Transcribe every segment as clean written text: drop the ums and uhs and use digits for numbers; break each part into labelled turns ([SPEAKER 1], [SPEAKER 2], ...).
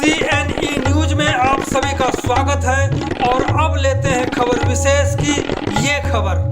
[SPEAKER 1] CNE news में आप सभी का स्वागत है और अब लेते हैं खबर विशेष की ये खबर।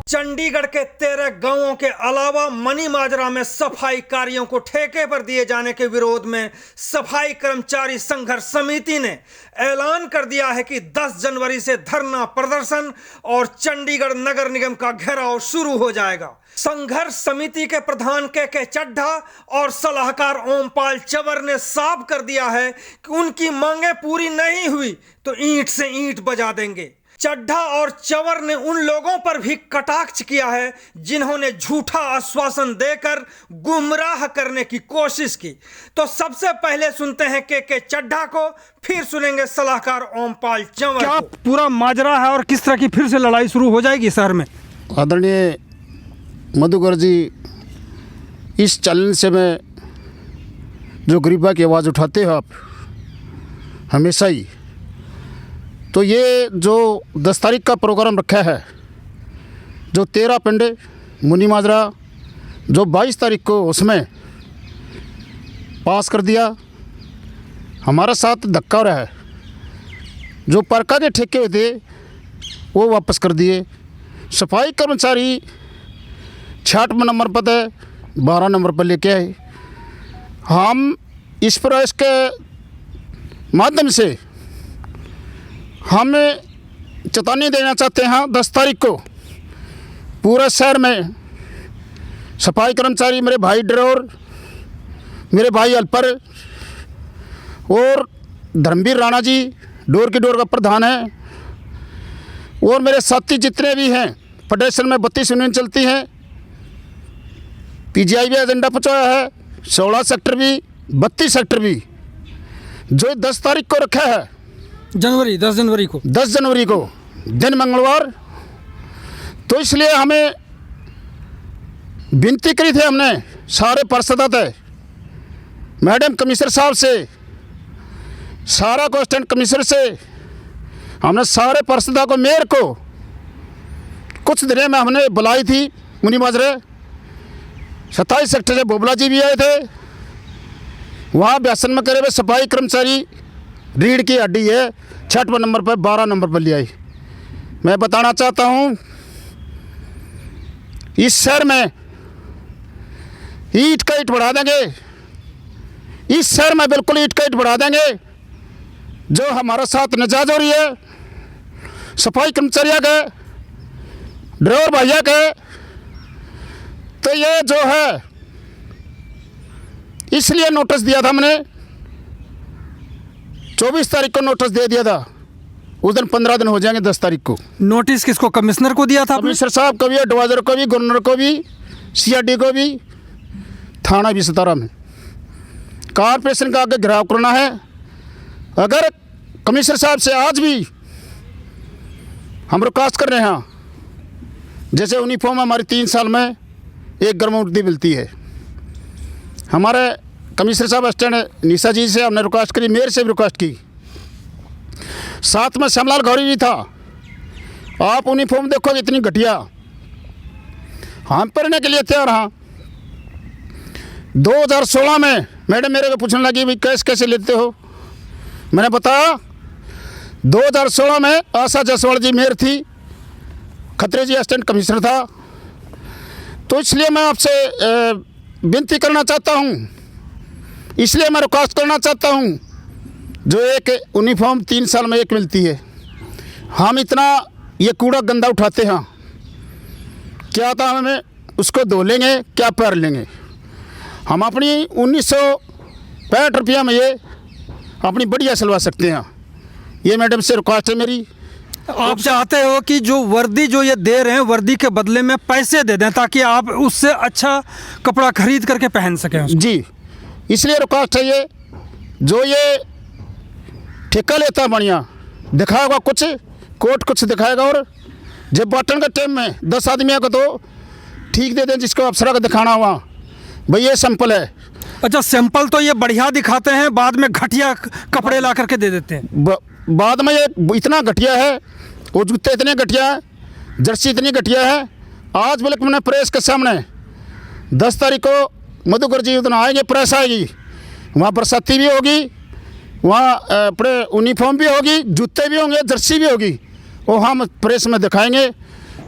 [SPEAKER 1] चंडीगढ़ के 13 गांवों के अलावा मनी माजरा में सफाई कार्यों को ठेके पर दिए जाने के विरोध में सफाई कर्मचारी संघर्ष समिति ने ऐलान कर दिया है कि 10 जनवरी से धरना प्रदर्शन और चंडीगढ़ नगर निगम का घेराव शुरू हो जाएगा। संघर्ष समिति के प्रधान के चड्ढा और सलाहकार ओमपाल चवर ने साफ कर दिया है कि उनकी मांगे पूरी नहीं हुई तो ईंट से ईंट बजा देंगे। चड्ढा और चवर ने उन लोगों पर भी कटाक्ष किया है जिन्होंने झूठा आश्वासन देकर गुमराह करने की कोशिश की। तो सबसे पहले सुनते हैं के चड्ढा को, फिर सुनेंगे सलाहकार ओमपाल चवर। क्या पूरा माजरा है और किस तरह की फिर से लड़ाई शुरू हो जाएगी शहर में?
[SPEAKER 2] आदरणीय मधुकर जी, इस चैलेंज से मैं जो गरीबा की आवाज़ उठाते हो आप हमेशा ही, तो ये जो 10 तारीख का प्रोग्राम रखा है, जो 13 पिंडे मुनी माजरा जो 22 तारीख को उसमें पास कर दिया, हमारा साथ धक्का हो रहा है। जो परका के ठेके हुए थे वो वापस कर दिए। सफाई कर्मचारी 66 नंबर पर थे, 12 नंबर पर लेके आए। हम इस प्रयास के माध्यम से हम चेतावनी देना चाहते हैं 10 तारीख को पूरे शहर में सफाई कर्मचारी, मेरे भाई ड्राइवर, मेरे भाई अल्पर और धर्मवीर राणा जी डोर की डोर का प्रधान है, और मेरे साथी जितने भी हैं, फेडरेशन में 32 यूनियन चलती हैं, PGI भी एजेंडा पहुँचाया है, 16 सेक्टर भी, 32 सेक्टर भी, जो 10 तारीख को रखा है
[SPEAKER 1] 10 जनवरी को
[SPEAKER 2] दिन मंगलवार। तो इसलिए हमें विनती करी थी, हमने सारे पार्षद थे, मैडम कमिश्नर साहब से, सारा को असिस्टेंट कमिश्नर से, हमने सारे पार्षदों को, मेयर को कुछ दिनों में हमने बुलाई थी। मुनी माजरे 27 सेक्टर से बोबला जी भी आए थे, वहाँ व्यासन में करे हुए सफाई कर्मचारी रीढ़ की हड्डी है, 66 नंबर पर 12 नंबर पर ले आई। मैं बताना चाहता हूँ इस शहर में ईंट का ईंट बढ़ा देंगे, इस शहर में बिल्कुल ईंट का ईंट बढ़ा देंगे। जो हमारा साथ नजायज हो रही है सफाई कर्मचारियों के, ड्राइवर भैया के, तो ये जो है इसलिए नोटिस दिया था हमने, 24 तारीख को नोटिस दे दिया था, उस दिन 15 दिन हो जाएंगे 10 तारीख को।
[SPEAKER 1] नोटिस किसको? कमिश्नर को दिया था?
[SPEAKER 2] कमिश्नर साहब को भी, एडवाइजर को भी, गवर्नर को भी, CID को भी, थाना भी 17 में। कारपोरेशन का आगे घेराव करना है। अगर कमिश्नर साहब से आज भी हम रिक्वेस्ट कर रहे हैं, जैसे यूनिफॉर्म हमारी 3 साल में एक गर्मवती मिलती है, हमारे कमिश्नर साहब असिस्टेंट निशा जी से हमने रिक्वेस्ट करी, मेयर से भी रिक्वेस्ट की, साथ में श्यामलाल गौरी भी था। आप यूनिफॉर्म देखो इतनी घटिया, हम पढ़ने के लिए तैयार हाँ। 2016 में मैडम मेरे को पूछने लगी भाई कैसे लेते हो, मैंने बताया 2016 में आशा जायसवाल जी मेयर थी, खत्री जी असिस्टेंट कमिश्नर था। तो इसलिए मैं आपसे विनती करना चाहता हूँ, इसलिए मैं रिक्वेस्ट करना चाहता हूँ, जो एक यूनिफॉर्म 3 साल में एक मिलती है, हम इतना ये कूड़ा गंदा उठाते हैं, क्या था हमें उसको धो लेंगे, क्या पैर लेंगे। हम अपनी 1965 रुपया में ये अपनी बढ़िया सिलवा सकते हैं। ये मैडम से रिक्वेस्ट है मेरी।
[SPEAKER 1] आप चाहते हो कि जो वर्दी जो ये दे रहे हैं, वर्दी के बदले में पैसे दे दें ताकि आप उससे अच्छा कपड़ा खरीद करके पहन सकें?
[SPEAKER 2] जी, इसलिए रिक्वेस्ट है ये, जो ये ठेका लेता है बढ़िया दिखाएगा कुछ, कोट कुछ दिखाएगा, और जब बाटन के टाइम में 10 आदमियों को तो ठीक दे दें, जिसको अफसरा का दिखाना हुआ भाई ये सैंपल है।
[SPEAKER 1] अच्छा, सैंपल तो ये बढ़िया दिखाते हैं, बाद में घटिया कपड़े ला करके दे देते हैं।
[SPEAKER 2] बाद में ये इतना घटिया है, वो जूते इतने घटिया है, जर्सी इतनी घटिया है। आज बल्कि मैंने प्रेस के सामने 10 तारीख को मधुकर जी उतना आएंगे, प्रेस आएगी, वहाँ बरसाती भी होगी, वहाँ अपने यूनिफॉर्म भी होगी, जूते भी होंगे, जर्सी भी होगी, वो हम प्रेस में दिखाएंगे।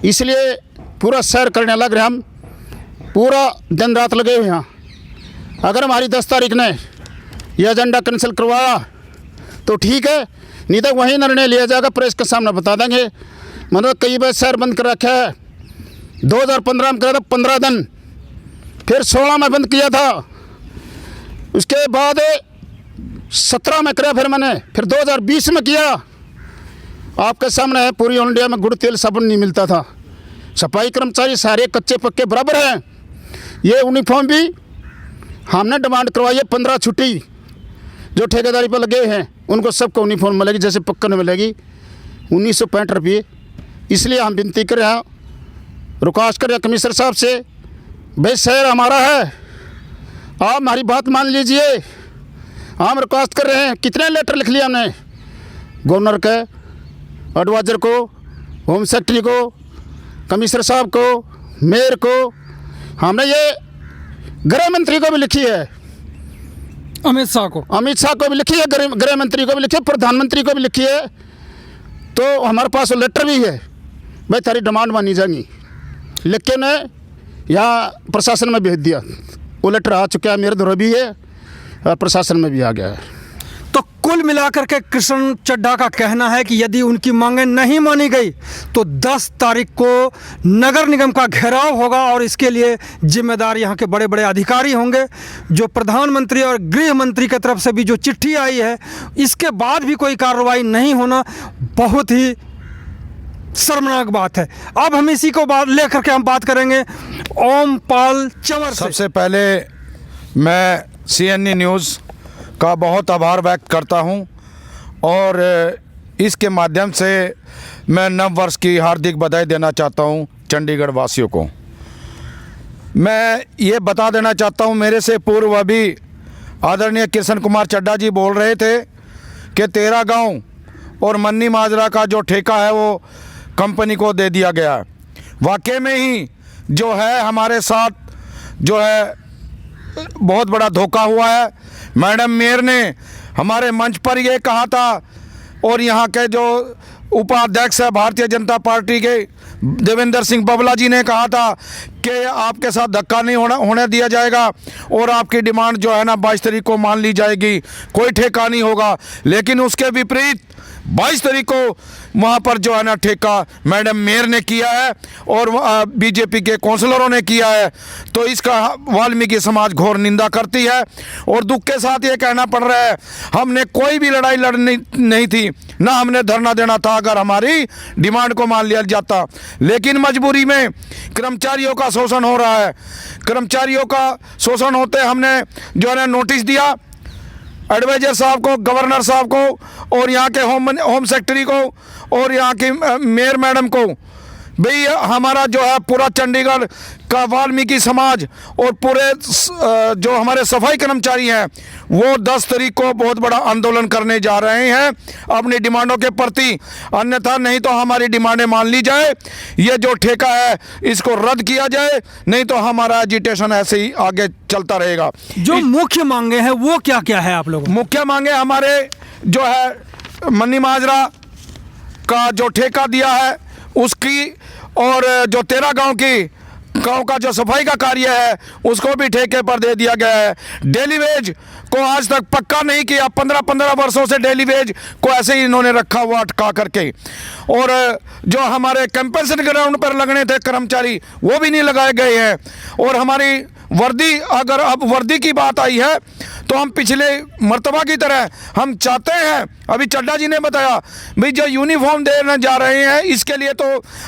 [SPEAKER 2] इसलिए पूरा सैर करने लग रहे हम, पूरा दिन रात लगे हुए हैं। अगर हमारी 10 तारीख ने यह एजेंडा कैंसिल करवाया तो ठीक है, नहीं तो वही निर्णय लिया जाएगा, प्रेस के सामने बता देंगे। मतलब कई बार शहर बंद कर रखा है। 2015 में करा था 15 दिन, फिर 16 में बंद किया था, उसके बाद 17 में कराया, फिर 2020 में किया। आपके सामने है, पूरी इंडिया में गुड़ तेल साबुन नहीं मिलता था। सफाई कर्मचारी सारे कच्चे पक्के बराबर हैं। ये यूनिफॉर्म भी हमने डिमांड करवाई है, 15 छुट्टी जो ठेकेदारी पर लगे हैं उनको सबको यूनिफॉर्म मिलेगी, जैसे पक्का में मिलेगी 1965 रुपये। इसलिए हम विनती कर रहे हैं, रुकाश कर रहे हैं कमिश्नर साहब से, भाई शहर हमारा है, आप हमारी बात मान लीजिए। हम रिक्वेस्ट कर रहे हैं, कितने लेटर लिख लिए हमने, गवर्नर के, एडवाइजर को, होम सेक्रेटरी को, कमिश्नर साहब को, मेयर को, हमने ये गृह मंत्री को भी लिखी है,
[SPEAKER 1] अमित शाह को
[SPEAKER 2] भी लिखी है, गृह मंत्री को भी लिखी है, प्रधानमंत्री को भी लिखी है। तो हमारे पास वो लेटर भी है, भाई तारी डिमांड मानी जाएगी। लिख के ने यहाँ प्रशासन में भेज दिया, वो लेटर आ चुका है, मेरे धरो भी है और प्रशासन में भी आ गया है।
[SPEAKER 1] तो कुल मिलाकर के कृष्ण चड्ढा का कहना है कि यदि उनकी मांगें नहीं मानी गई तो 10 तारीख को नगर निगम का घेराव होगा और इसके लिए जिम्मेदार यहाँ के बड़े बड़े अधिकारी होंगे। जो प्रधानमंत्री और गृह मंत्री की तरफ से भी जो चिट्ठी आई है, इसके बाद भी कोई कार्रवाई नहीं होना बहुत ही शर्मनाक बात है। अब हम इसी को लेकर के हम बात करेंगे ओमपाल चंवर से।
[SPEAKER 3] सबसे पहले मैं CNE न्यूज़ का बहुत आभार व्यक्त करता हूं और इसके माध्यम से मैं नव वर्ष की हार्दिक बधाई देना चाहता हूं चंडीगढ़ वासियों को। मैं ये बता देना चाहता हूं, मेरे से पूर्व अभी आदरणीय कृष्ण कुमार चड्ढा जी बोल रहे थे कि 13 गांव और मन्नी माजरा का जो ठेका है वो कंपनी को दे दिया गया है। वाकई में ही जो है हमारे साथ जो है बहुत बड़ा धोखा हुआ है। मैडम मेयर ने हमारे मंच पर ये कहा था और यहाँ के जो उपाध्यक्ष है भारतीय जनता पार्टी के देवेंद्र सिंह बबला जी ने कहा था कि आपके साथ धक्का नहीं होने दिया जाएगा और आपकी डिमांड जो है ना 22 तारीख को मान ली जाएगी, कोई ठेका नहीं होगा। लेकिन उसके विपरीत 22 तारीख को वहाँ पर जो है ना ठेका मैडम मेयर ने किया है और बीजेपी के काउंसलरों ने किया है। तो इसका वाल्मीकि समाज घोर निंदा करती है और दुख के साथ ये कहना पड़ रहा है, हमने कोई भी लड़ाई लड़नी नहीं थी, ना हमने धरना देना था अगर हमारी डिमांड को मान लिया जाता। लेकिन मजबूरी में कर्मचारियों का शोषण हो रहा है। कर्मचारियों का शोषण होते हमने जो है ना नोटिस दिया एडवाइजर साहब को, गवर्नर साहब को और यहाँ के होम सेक्रेटरी को और यहाँ की मेयर मैडम को, भाई हमारा जो है पूरा चंडीगढ़ का वाल्मीकि समाज और पूरे जो हमारे सफाई कर्मचारी हैं वो 10 तारीख को बहुत बड़ा आंदोलन करने जा रहे हैं अपनी डिमांडों के प्रति। अन्यथा नहीं तो हमारी डिमांडें मान ली जाए, ये जो ठेका है इसको रद्द किया जाए, नहीं तो हमारा एजिटेशन ऐसे ही आगे चलता रहेगा।
[SPEAKER 1] जो मुख्य मांगे हैं वो क्या क्या है आप लोग?
[SPEAKER 3] मुख्य मांगे हमारे जो है मन्नी माजरा का जो ठेका दिया है उसकी और जो 13 गांव का जो सफाई का कार्य है उसको भी ठेके पर दे दिया गया है। डेली वेज को आज तक पक्का नहीं किया, 15 वर्षों से डेली वेज को ऐसे ही इन्होंने रखा हुआ अटका करके। और जो हमारे कंपनसेशन ग्राउंड पर लगने थे कर्मचारी वो भी नहीं लगाए गए हैं। और हमारी वर्दी, अगर अब वर्दी की बात आई है तो हम पिछले मर्तबा की तरह हम चाहते हैं, अभी चड्ढा जी ने बताया भाई जो यूनिफॉर्म देने जा रहे हैं इसके लिए तो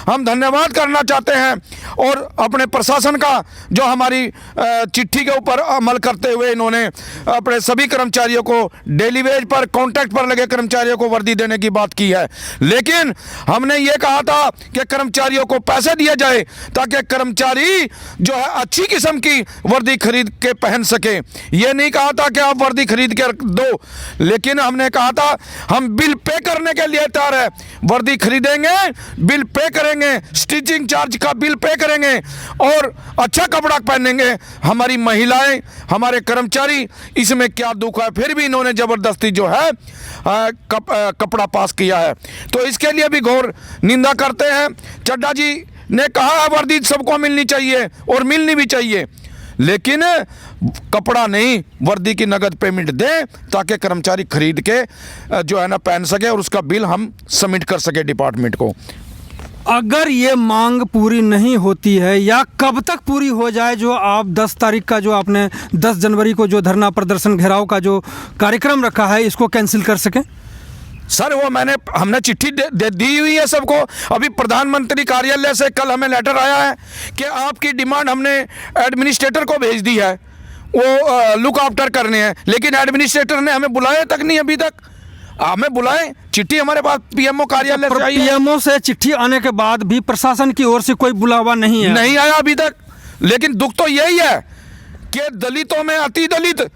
[SPEAKER 3] हम धन्यवाद करना चाहते हैं और अपने प्रशासन का जो हमारी चिट्ठी के ऊपर अमल करते हुए इन्होंने अपने सभी कर्मचारियों को डेली वेज पर कॉन्ट्रैक्ट पर लगे कर्मचारियों को वर्दी देने की बात की है। लेकिन हमने ये कहा था कि कर्मचारियों को पैसे दिए जाए ताकि कर्मचारी जो है अच्छी किस्म की वर्दी खरीद के पहन सके। ये नहीं कहा था कि आप वर्दी खरीद के दो, लेकिन हमने कहा था हम बिल पे करने के लिए तैयार है। वर्दी खरीदेंगे, बिल पे करेंगे, स्टिचिंग चार्ज का बिल पे करेंगे और अच्छा कपड़ा पहनेंगे। हमारी महिलाएं, हमारे कर्मचारी, इसमें क्या दुख है, फिर भी इन्होंने ज़बरदस्ती जो है कपड़ा पास किया है, तो इसके लिए भी घोर निंदा करते हैं। चड्ढा जी ने कहा है वर्दी सबको मिलनी चाहिए और मिलनी भी चाहिए, लेकिन कपड़ा नहीं, वर्दी की नगद पेमेंट दें ताकि कर्मचारी खरीद के जो है ना पहन सके और उसका बिल हम सबमिट कर सके डिपार्टमेंट को।
[SPEAKER 1] अगर ये मांग पूरी नहीं होती है या कब तक पूरी हो जाए, जो आप 10 तारीख का जो आपने 10 जनवरी को जो धरना प्रदर्शन घेराव का जो कार्यक्रम रखा है, इसको कैंसिल कर सकें?
[SPEAKER 3] सर वो हमने चिट्ठी दी हुई है सबको। अभी प्रधानमंत्री कार्यालय से कल हमें लेटर आया है कि आपकी डिमांड हमने एडमिनिस्ट्रेटर को भेज दी है, वो लुक आफ्टर करने हैं, लेकिन एडमिनिस्ट्रेटर ने हमें बुलाया तक नहीं अभी तक। हमें बुलाएं, चिट्ठी हमारे पास पीएमओ कार्यालय से आई है।
[SPEAKER 1] पीएमओ से चिट्ठी आने के बाद भी प्रशासन की ओर से कोई बुलावा नहीं है,
[SPEAKER 3] नहीं आया अभी तक। लेकिन दुख तो यही है कि दलितों में अति दलित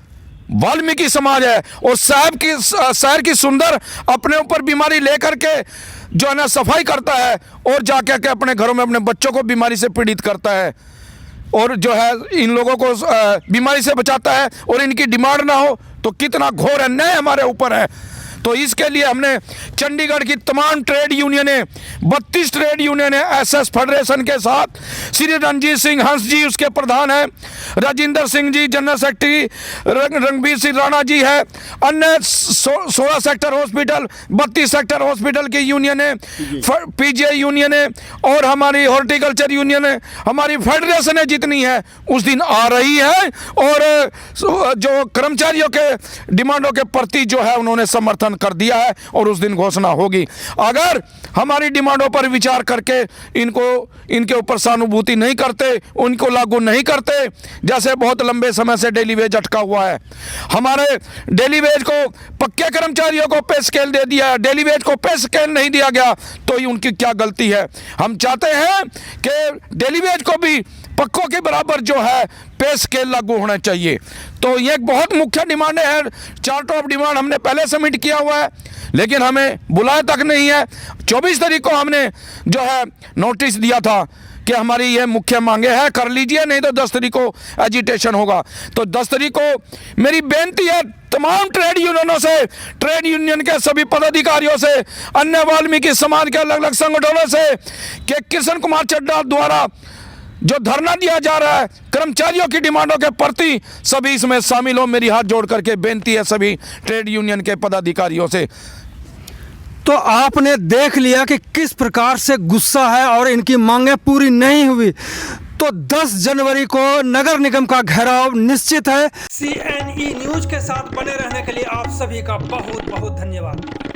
[SPEAKER 3] वाल्मीकि समाज है और शहर की सुंदर अपने ऊपर बीमारी लेकर के जो है ना सफाई करता है और जाकर के अपने घरों में अपने बच्चों को बीमारी से पीड़ित करता है और जो है इन लोगों को बीमारी से बचाता है, और इनकी डिमांड ना हो तो कितना घोर अन्याय हमारे ऊपर है। तो इसके लिए हमने चंडीगढ़ की तमाम ट्रेड यूनियनें, 32 ट्रेड यूनियनें एसएस फेडरेशन के साथ, श्री रणजीत सिंह हंस जी उसके प्रधान हैं, राजिंदर सिंह जी जनरल सेक्रेटरी, रणबीर सिंह राणा जी है, अन्य 16 सेक्टर हॉस्पिटल, 32 सेक्टर हॉस्पिटल की यूनियनें, पीजीआई यूनियनें और हमारी हॉर्टिकल्चर यूनियनें, हमारी फेडरेशनें जितनी है उस दिन आ रही है और जो कर्मचारियों के डिमांडों के प्रति जो है उन्होंने समर्थन कर दिया है और उस दिन घोषणा होगी। अगर हमारी डिमांडों पर विचार करके इनके ऊपर सहानुभूति नहीं करते, उनको लागू नहीं करते, जैसे बहुत लंबे समय से डेली वेज अटका हुआ है, हमारे डेली वेज को पक्के कर्मचारियों को पे स्केल दे दिया है, डेली वेज को पे स्केल नहीं दिया गया, तो उनकी क्या गलती है? हम चाहते हैं कि डेली वेज को भी पक्कों के बराबर जो है पे स्केल लागू होना चाहिए। तो ये एक बहुत मुख्य डिमांड है। चार्ट ऑफ डिमांड हमने पहले सबमिट किया हुआ है, लेकिन हमें बुलाया तक नहीं है। 24 तारीख को हमने जो है नोटिस दिया था कि हमारी ये मुख्य मांगे हैं, कर लीजिए, नहीं तो 10 तारीख को एजिटेशन होगा। तो 10 तारीख को मेरी बेनती है तमाम ट्रेड यूनियनों से, ट्रेड यूनियन के सभी पदाधिकारियों से, अन्य वाल्मीकि समाज के अलग अलग संगठनों से कि किशन कुमार चड्ढा द्वारा जो धरना दिया जा रहा है कर्मचारियों की डिमांडों के प्रति, सभी इसमें शामिल हो। मेरी हाथ जोड़ करके बेनती है सभी ट्रेड यूनियन के पदाधिकारियों से।
[SPEAKER 1] तो आपने देख लिया कि किस प्रकार से गुस्सा है और इनकी मांगें पूरी नहीं हुई, तो 10 जनवरी को नगर निगम का घेराव निश्चित है। CNE न्यूज के साथ बने रहने के लिए आप सभी का बहुत बहुत धन्यवाद।